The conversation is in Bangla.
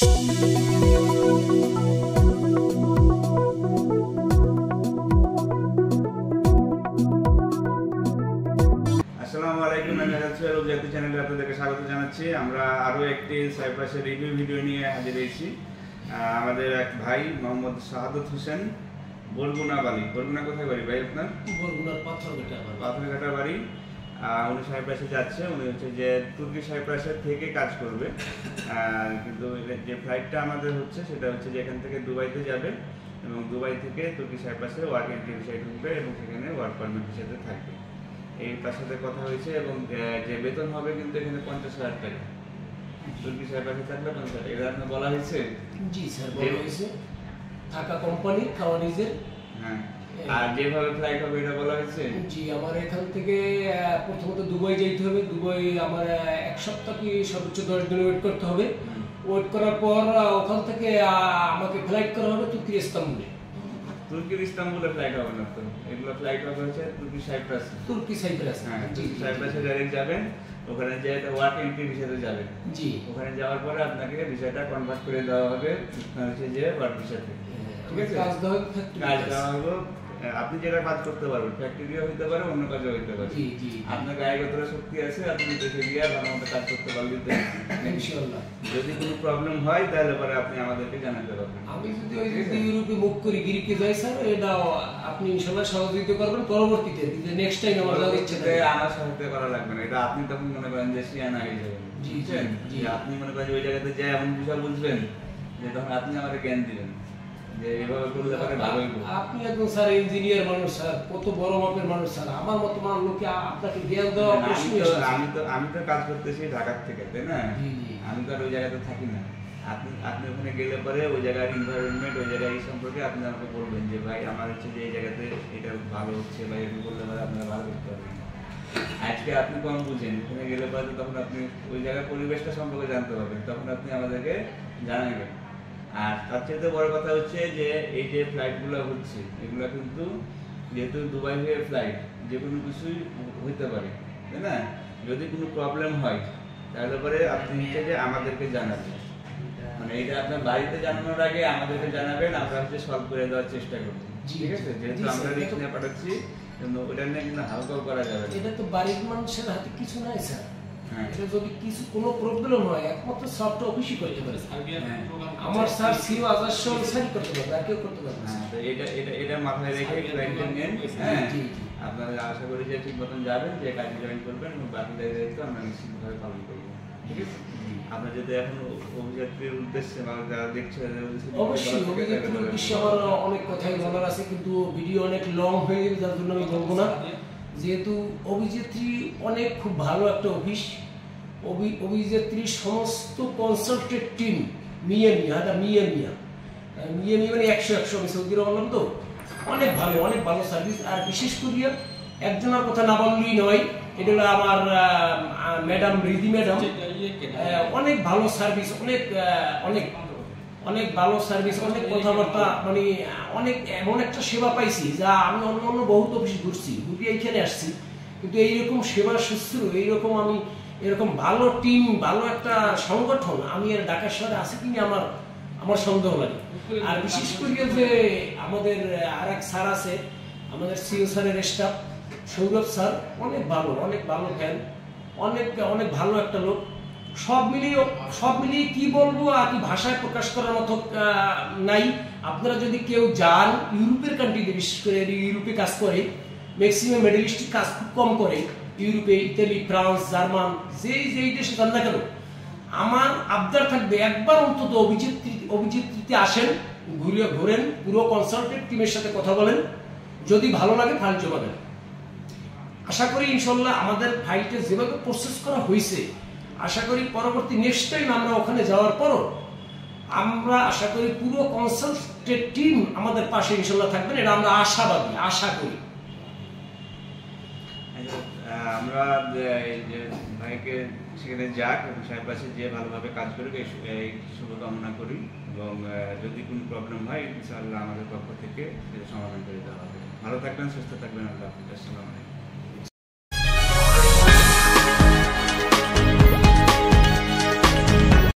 আসসালামু আলাইকুম, আমি রাজু জাতি চ্যানেলে আপনাদেরকে স্বাগত জানাচ্ছি। আমরা আরো একটি সাইপ্রাসের রিভিউ ভিডিও নিয়ে হাজির হয়েছি। আমাদের এক ভাই মোহাম্মদ শাহাদত হোসেন, বরগুনা বাড়ি। বরগুনা কোথায় বাড়ি ভাই আপনার? বরগুনার পাথরঘাটা বাড়ি। উনি সাইপ্রাসে যাচ্ছে। উনি হচ্ছে যে তুর্কি সাইপ্রাসের থেকে কাজ করবে, কিন্তু যে ফ্লাইটটা আমাদের হচ্ছে সেটা হচ্ছে যে এখান থেকে দুবাইতে যাবে এবং দুবাই থেকে তুর্কি সাইপ্রাসে ওয়ার্ক এন্ট্রি ভিসায় ঢুকবে এবং সেখানে ওয়ার্ক পারমিট ভিসাতে থাকবে। এই তার সাথে কথা হয়েছে এবং যে বেতন হবে কিন্তু এখানে 50,000 টাকা। তুর্কি সাইপ্রাসে থাকলে 50,000 টাকা আপনার বলা হয়েছে? জি স্যার, বলা হয়েছে। থাকা কোম্পানি, খাওয়া নিজের। হ্যাঁ, আর যেভাবে ফ্লাইট হবে এটা বলা হয়েছে? জি, আমার এখান থেকে প্রথমত দুবাই যেতে হবে। দুবাই আমার 1 সপ্তাহ কি সর্বোচ্চ 10 দিন ওয়েট করতে হবে। ওয়েট করার পর ওখান থেকে আমাকে ফ্লাইট করা হবে তুর্কির ইস্তাম্বুলে। তুর্কির ইস্তাম্বুলে ফ্লাইট হবে না তো, এগুলো ফ্লাইট হবে হচ্ছে তুর্কি সাইপ্রাস। তুর্কি সাইপ্রাস, হ্যাঁ, তুর্কি সাইপ্রাসে ডাইরেক্ট যাবেন। ওখানে যে ওয়ার্ক এন্ট্রি ভিসাতে যাবেন। জি, ওখানে যাওয়ার পরে আপনাকে ভিসাটা কনভার্ট করে দেওয়া হবে হচ্ছে যে ওয়ার্ক ভিসাতে। ঠিক আছে, কাজ দেওয়া হবে। আপনি যেটা কাজ করতে পারবেন, ফ্যাক্টরিও হইতে পারে, অন্য কাজও হইতে পারে। জি জি, আপনার গায়ে কতটা শক্তি আছে, আপনি দেশে গিয়ে ভালো মতো কাজ করতে পারবেন ইনশাআল্লাহ। যদি কোনো প্রবলেম হয় তাহলে পরে আপনি আমাদেরকে জানাতে পারবেন। আমি যদি ওই যে ইউরোপে মুভ করি, গ্রিকে যাই স্যার, এটা আপনি ইনশাআল্লাহ সহযোগিতা করবেন পরবর্তীতে। নেক্সট টাইম আমার যাওয়ার ইচ্ছা থাকে। আমার সহায়তা করা লাগবে না, এটা আপনি তখন মনে করেন যে সিয়ানা হয়ে যাবেন। বুঝছেন? যে আপনি মনে করেন ওই জায়গাতে যায় এমন বিষয় বুঝবেন যে তখন আপনি আমাকে জ্ঞান দিবেন যে এভাবে করলে পারে ভালোই। আপনি একজন স্যার ইঞ্জিনিয়ার মানুষ স্যার, কত বড় মাপের মানুষ স্যার, আমার মতো লোককে আপনাকে জ্ঞান দেওয়া আমি তো কাজ করতেছি ঢাকা থেকে, তাই না? আমি তো আর ওই জায়গাতে থাকি না। আপনি ওখানে গেলে পরে ওই জায়গার এনভায়রনমেন্ট, ওই জায়গায় সম্পর্কে আপনি আমাকে বলবেন যে ভাই আমার হচ্ছে যে এই জায়গাতে এটা ভালো হচ্ছে বা এরকম করলে পরে আপনারা ভালো করতে পারবেন। আজকে আপনি কম বুঝেন, ওখানে গেলে পরে তখন আপনি ওই জায়গার পরিবেশটা সম্পর্কে জানতে পারবেন, তখন আপনি আমাদেরকে জানাবেন। আর তার চেয়ে বড় কথা হচ্ছে যে এই যে ফ্লাইটগুলো হচ্ছে এগুলো কিন্তু যেহেতু দুবাই হয়ে ফ্লাইট, যে কোনো কিছুই হইতে পারে, তাই না? যদি কোনো প্রবলেম হয় তাহলে পরে আপনি হচ্ছে যে আমাদেরকে জানাবেন। মানে এটা আপনার বাড়িতে জানানোর আগে আমাদেরকে জানাবেন, আমরা হচ্ছে সলভ করে দেওয়ার চেষ্টা করবো। ঠিক আছে, যেহেতু আমরা রিস্ক নিয়ে পাঠাচ্ছি কিন্তু ওটা নিয়ে কিন্তু হালকাও করা যাবে না। এটা তো বাড়ির মানুষের হাতে কিছু নাই স্যার। এটা যদি কিছু কোনো প্রবলেম হয় একমাত্র সফট অফিসই করতে পারে। আমার স্যার সিও আজাদ স্যারই করতে পারবে, আর কেউ করতে পারবে না। তো এটা মাথায় রেখে ফ্লাইটটা নেন। হ্যাঁ, আপনারা আশা করি যে ঠিক মতন যাবেন, যে কাজে জয়েন করবেন এবং বাকি দায়িত্ব আমরা নিশ্চিতভাবে পালন করবো। ঠিক আছে, আমরা যদি এখন অভিযাত্রীর উদ্দেশ্যে যারা দেখছে, অবশ্যই অভিযাত্রীর উদ্দেশ্যে আমার অনেক কথাই বলার আছে, কিন্তু ভিডিও অনেক লং হয়ে যাবে, যার জন্য আমি বলবো না। যেহেতু অভিযাত্রী অনেক খুব ভালো একটা অফিস, অভিযাত্রীর সমস্ত কনসালটেন্ট টিম মিয়া মানে 100 আমি সৌদির বললাম তো, অনেক ভালো সার্ভিস। আর বিশেষ করে একজনের কথা না বললেই নয়, এটা হলো আমার ম্যাডাম রিদি ম্যাডাম। অনেক ভালো সার্ভিস, অনেক ভালো সার্ভিস, অনেক কথাবার্তা, মানে অনেক এমন একটা সেবা পাইছি যা আমি অন্য বহুত অফিস ঘুরছি, ঘুরে এইখানে আসছি, কিন্তু এইরকম সেবা শুশ্রূষ, এইরকম আমি এরকম ভালো টিম, ভালো একটা সংগঠন আমি আর ঢাকা শহরে আছে কিনা আমার সন্দেহ লাগে। আর বিশেষ করে যে আমাদের আর এক স্যার আছে, আমাদের সিও স্যারের স্টাফ সৌরভ স্যার, অনেক ভালো ফ্যান, অনেক ভালো একটা লোক। সব মিলিয়ে কি বলবো আর কি ভাষায় প্রকাশ করার মতো নাই। আপনারা যদি কেউ যান ইউরোপের কান্ট্রিতে, বিশেষ করে ইউরোপে কাজ করে, ম্যাক্সিমাম মিডল ইস্টে কাজ খুব কম করে, ইউরোপে ইতালি, ফ্রান্স, জার্মান, যেই দেশে যান না কেন, আমার আবদার থাকবে একবার অন্তত অভিযাত্রীতে আসেন, ঘোরেন, পুরো কনসালটেন্ট টিমের সাথে কথা বলেন, যদি ভালো লাগে ফাইল জমা দেন। আশা করি ইনশাল্লাহ আমাদের ফাইলটা যেভাবে প্রসেস করা হয়েছে, আশা করি পরবর্তী নেক্সট টাইম আমরা ওখানে যাওয়ার পরও আমরা আশা করি পুরো কনসালটেন্ট টিম আমাদের পাশে ইনশাল্লাহ থাকবেন, এটা আমরা আশা করি। আমরা ভাইকে সেখানে যাক এবং সাহেবাসে যে ভালোভাবে কাজ করবে এই শুভকামনা করি, এবং যদি কোনো প্রবলেম হয় ইনশাআল্লাহ আমাদের পক্ষ থেকে সমাধান করে দেওয়া হবে। ভালো থাকবেন, সুস্থ থাকবেন, আল্লাহ হাফেজ। আসসালামু আলাইকুম।